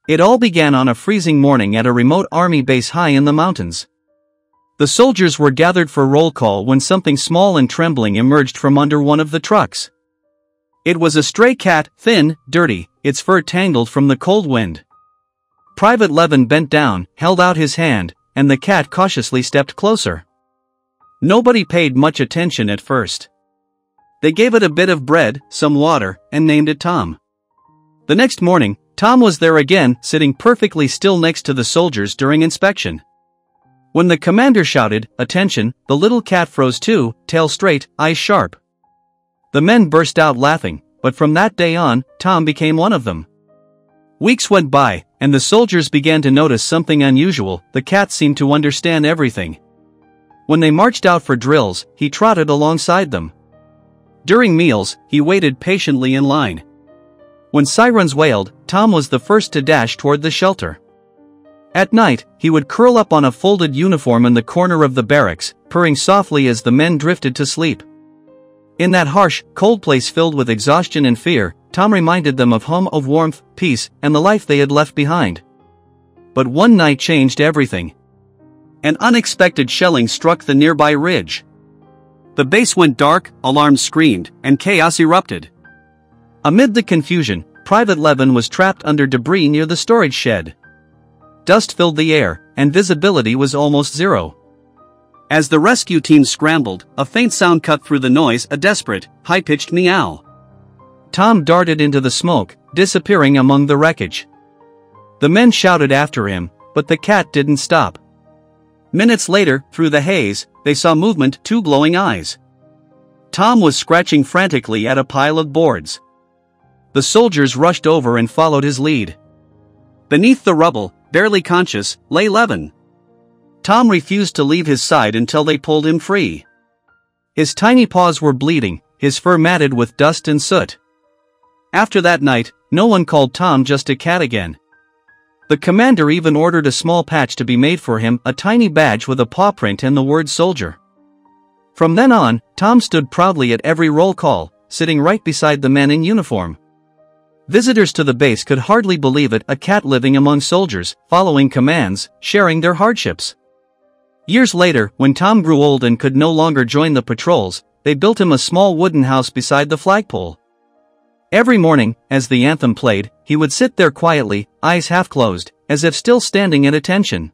It all began on a freezing morning at a remote army base high in the mountains. The soldiers were gathered for roll call when something small and trembling emerged from under one of the trucks. It was a stray cat, thin, dirty, its fur tangled from the cold wind. Private Levin bent down, held out his hand, and the cat cautiously stepped closer. Nobody paid much attention at first. They gave it a bit of bread, some water, and named it Tom. The next morning, Tom was there again, sitting perfectly still next to the soldiers during inspection. When the commander shouted, "Attention," the little cat froze too, tail straight, eyes sharp. The men burst out laughing, but from that day on, Tom became one of them. Weeks went by, and the soldiers began to notice something unusual. The cat seemed to understand everything. When they marched out for drills, he trotted alongside them. During meals, he waited patiently in line. When sirens wailed, Tom was the first to dash toward the shelter. At night, he would curl up on a folded uniform in the corner of the barracks, purring softly as the men drifted to sleep. In that harsh, cold place filled with exhaustion and fear, Tom reminded them of home, of warmth, peace, and the life they had left behind. But one night changed everything. An unexpected shelling struck the nearby ridge. The base went dark, alarms screamed, and chaos erupted. Amid the confusion, Private Levin was trapped under debris near the storage shed. Dust filled the air, and visibility was almost zero. As the rescue team scrambled, a faint sound cut through the noise, a desperate, high-pitched meow. Tom darted into the smoke, disappearing among the wreckage. The men shouted after him, but the cat didn't stop. Minutes later, through the haze, they saw movement, two glowing eyes. Tom was scratching frantically at a pile of boards. The soldiers rushed over and followed his lead. Beneath the rubble, barely conscious, lay Levin. Tom refused to leave his side until they pulled him free. His tiny paws were bleeding, his fur matted with dust and soot. After that night, no one called Tom just a cat again. The commander even ordered a small patch to be made for him, a tiny badge with a paw print and the word soldier. From then on, Tom stood proudly at every roll call, sitting right beside the men in uniform. Visitors to the base could hardly believe it, a cat living among soldiers, following commands, sharing their hardships. Years later, when Tom grew old and could no longer join the patrols, they built him a small wooden house beside the flagpole. Every morning, as the anthem played, he would sit there quietly, eyes half closed, as if still standing at attention.